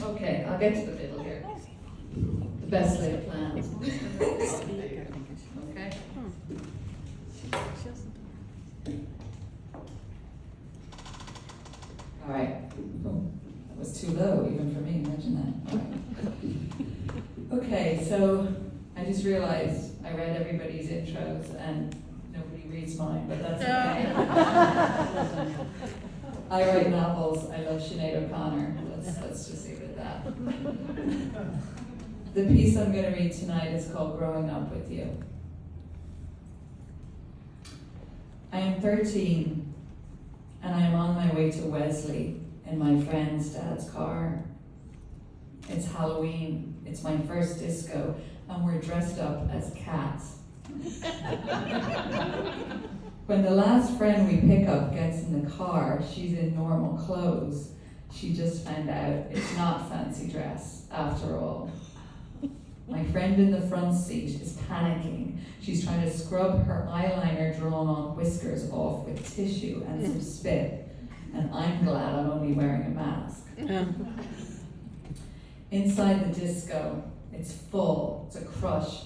Okay, I'll get to the middle here. The best laid plans. Okay. All right. Oh, that was too low even for me. Imagine that. All right. Okay, so I just realized I read everybody's intros and nobody reads mine, but that's okay. I write novels. I love Sinead O'Connor. Let's just leave it at that. The piece I'm going to read tonight is called Growing Up With You. I am 13, and I am on my way to Wesley in my friend's dad's car. It's Halloween. It's my first disco, and we're dressed up as cats. When the last friend we pick up gets in the car, she's in normal clothes. She just found out it's not fancy dress, after all. My friend in the front seat is panicking. She's trying to scrub her eyeliner drawn on whiskers off with tissue and some spit, and I'm glad I'm only wearing a mask. Inside the disco, it's full, it's a crush.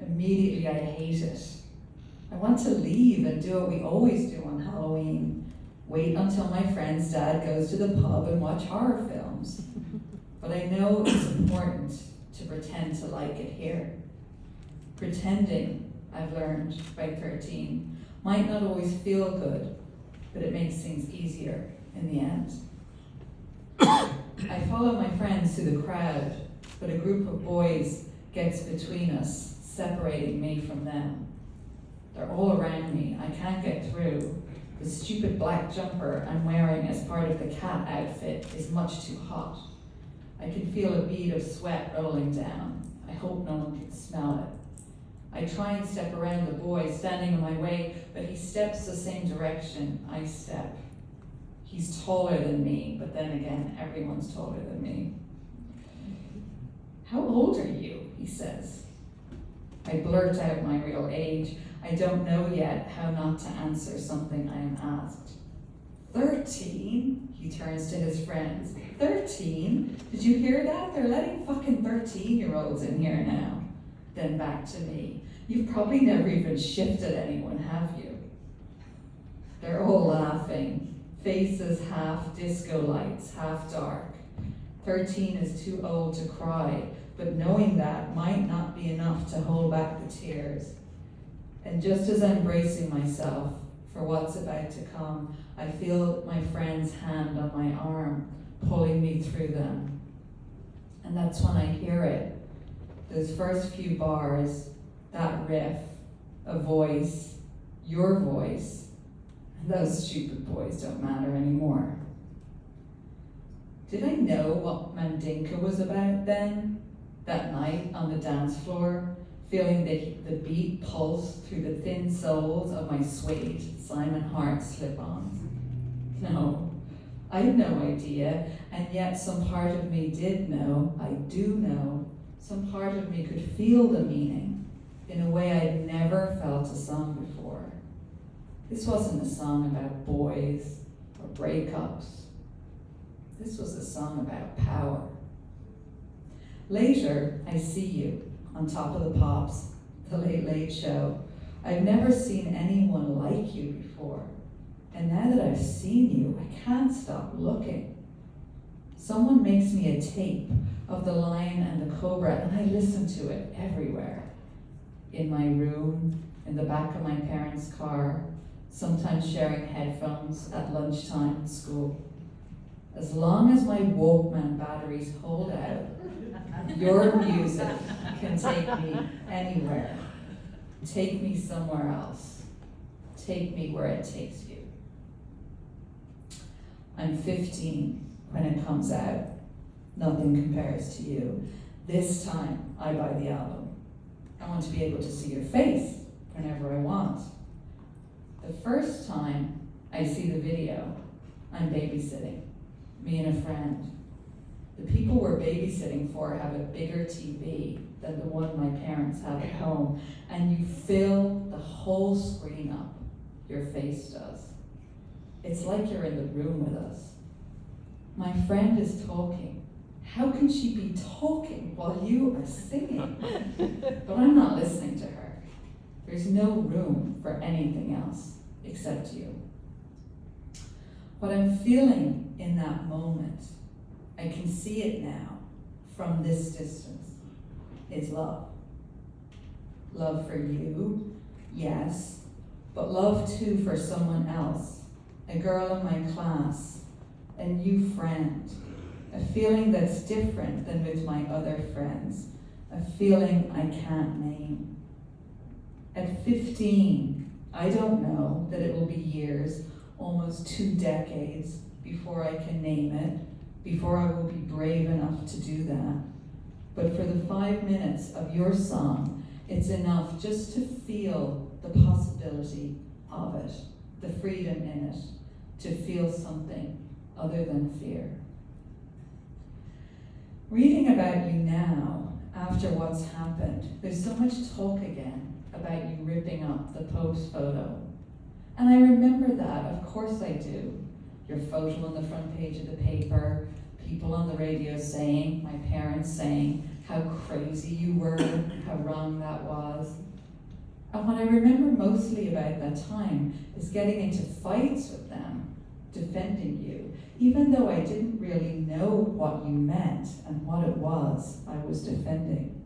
Immediately I hate it. I want to leave and do what we always do on Halloween. Wait until my friend's dad goes to the pub and watch horror films. But I know it's important to pretend to like it here. Pretending, I've learned by 13, might not always feel good, but it makes things easier in the end. I follow my friends through the crowd, but a group of boys gets between us, separating me from them. They're all around me. I can't get through. The stupid black jumper I'm wearing as part of the cat outfit is much too hot. I can feel a bead of sweat rolling down. I hope no one can smell it. I try and step around the boy standing in my way, but he steps the same direction I step. He's taller than me, but then again, everyone's taller than me. How old are you? He says. I blurt out my real age. I don't know yet how not to answer something I am asked. 13? He turns to his friends. 13? Did you hear that? They're letting fucking 13-year-olds in here now. Then back to me. You've probably never even shifted anyone, have you? They're all laughing. Faces half disco lights, half dark. 13 is too old to cry, but knowing that might not be enough to hold back the tears. And just as I'm bracing myself for what's about to come, I feel my friend's hand on my arm, pulling me through them. And that's when I hear it. Those first few bars, that riff, a voice, your voice. And those stupid boys don't matter anymore. Did I know what Mandinka was about then? That night on the dance floor, feeling the beat pulse through the thin soles of my suede Simon Hart slip-ons? No, I had no idea, and yet some part of me did know, I do know, some part of me could feel the meaning in a way I'd never felt a song before. This wasn't a song about boys or breakups. This was a song about power. Later, I see you on Top of the Pops, The Late Late Show. I've never seen anyone like you before. And now that I've seen you, I can't stop looking. Someone makes me a tape of The Lion and the Cobra, and I listen to it everywhere. In my room, in the back of my parents' car, sometimes sharing headphones at lunchtime at school. As long as my Walkman batteries hold out, your music can take me anywhere. Take me somewhere else. Take me where it takes you. I'm 15 when it comes out. Nothing compares to you. This time, I buy the album. I want to be able to see your face whenever I want. The first time I see the video, I'm babysitting, me and a friend. The people we're babysitting for have a bigger TV than the one my parents have at home, and you fill the whole screen up, your face does. It's like you're in the room with us. My friend is talking. How can she be talking while you are singing? But I'm not listening to her. There's no room for anything else except you. What I'm feeling in that moment, I can see it now from this distance, is love. Love for you, yes, but love too for someone else, a girl in my class, a new friend, a feeling that's different than with my other friends, a feeling I can't name. At 15, I don't know that it will be years, almost 2 decades, before I can name it, before I will be brave enough to do that. But for the 5 minutes of your song, it's enough just to feel the possibility of it, the freedom in it, to feel something other than fear. Reading about you now, after what's happened, there's so much talk again about you ripping up the Pope's photo. And I remember that, of course I do. Your photo on the front page of the paper, people on the radio saying, my parents saying, how crazy you were, how wrong that was. And what I remember mostly about that time is getting into fights with them, defending you, even though I didn't really know what you meant and what it was I was defending.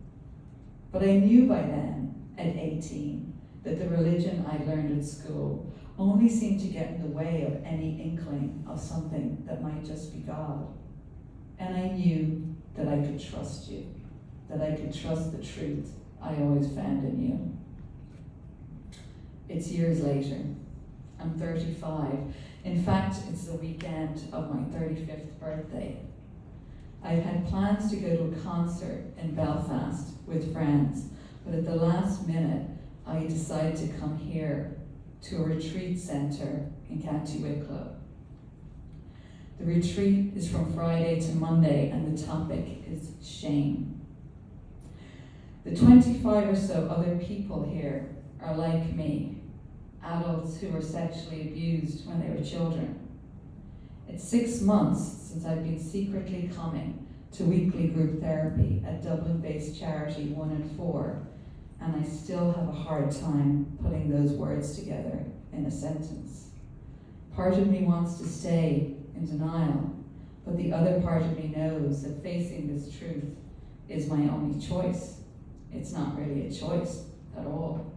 But I knew by then, at 18, that the religion I learned at school only seemed to get in the way of any inkling of something that might just be God. And I knew that I could trust you, that I could trust the truth I always found in you. It's years later. I'm 35. In fact, it's the weekend of my 35th birthday. I've had plans to go to a concert in Belfast with friends, but at the last minute, I decided to come here to a retreat centre in County Wicklow. The retreat is from Friday to Monday, and the topic is shame. The 25 or so other people here are like me, adults who were sexually abused when they were children. It's 6 months since I've been secretly coming to weekly group therapy at Dublin-based charity 1 and 4, and I still have a hard time putting those words together in a sentence. Part of me wants to stay in denial, but the other part of me knows that facing this truth is my only choice. It's not really a choice at all.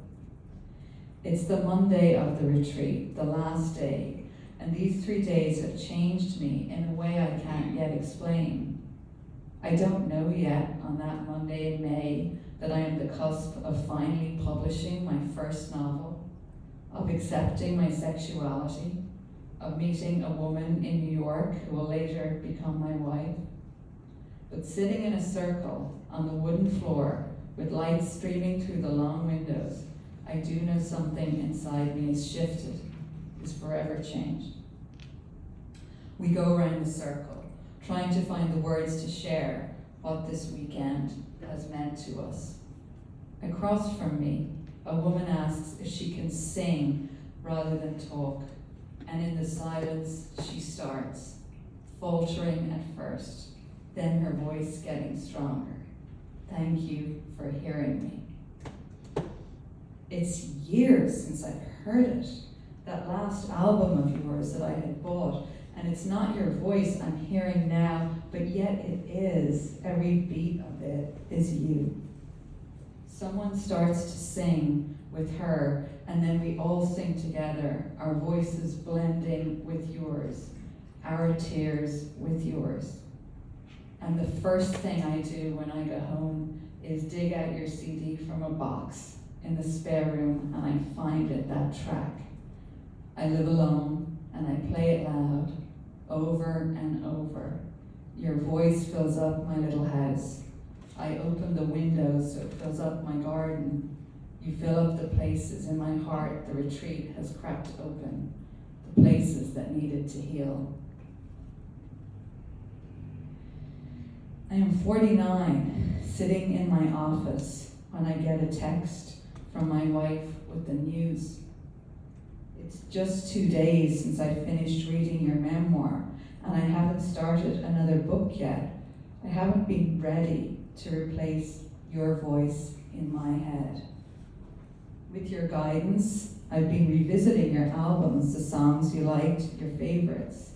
It's the Monday of the retreat, the last day, and these 3 days have changed me in a way I can't yet explain. I don't know yet on that Monday in May that I am the cusp of finally publishing my first novel, of accepting my sexuality, of meeting a woman in New York who will later become my wife. But sitting in a circle on the wooden floor with lights streaming through the long windows, I do know something inside me has shifted, is forever changed. We go around the circle, trying to find the words to share what this weekend has meant to us. Across from me, a woman asks if she can sing rather than talk, and in the silence she starts, faltering at first, then her voice getting stronger. Thank you for hearing me. It's years since I've heard it, that last album of yours that I had bought, and it's not your voice I'm hearing now, but yet it is. Every beat of it is you. Someone starts to sing with her, and then we all sing together, our voices blending with yours, our tears with yours. And the first thing I do when I get home is dig out your CD from a box in the spare room, and I find it, that track. I live alone, and I play it loud, over and over. Your voice fills up my little house. I open the windows so it fills up my garden. You fill up the places in my heart the retreat has cracked open, the places that needed to heal. I am 49, sitting in my office when I get a text from my wife with the news. It's just 2 days since I finished reading your memoir, and I haven't started another book yet. I haven't been ready to replace your voice in my head. With your guidance, I've been revisiting your albums, the songs you liked, your favorites.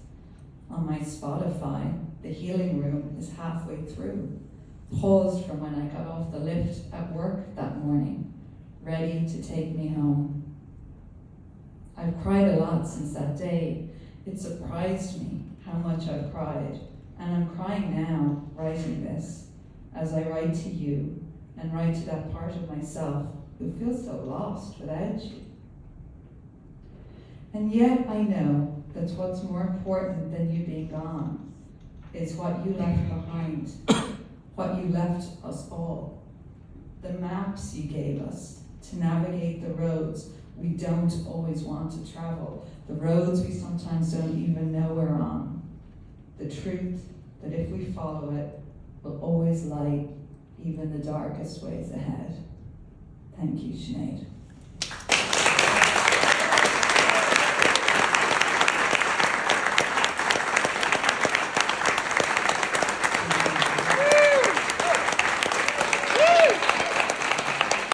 On my Spotify, The Healing Room is halfway through, paused from when I got off the lift at work that morning, ready to take me home. I've cried a lot since that day. It surprised me how much I've cried, and I'm crying now, writing this, as I write to you, and write to that part of myself who feels so lost without you. And yet I know that what's more important than you being gone is what you left behind, what you left us all. The maps you gave us to navigate the roads we don't always want to travel, the roads we sometimes don't even know we're on. The truth that if we follow it, will always light even the darkest ways ahead. Thank you, Sinead.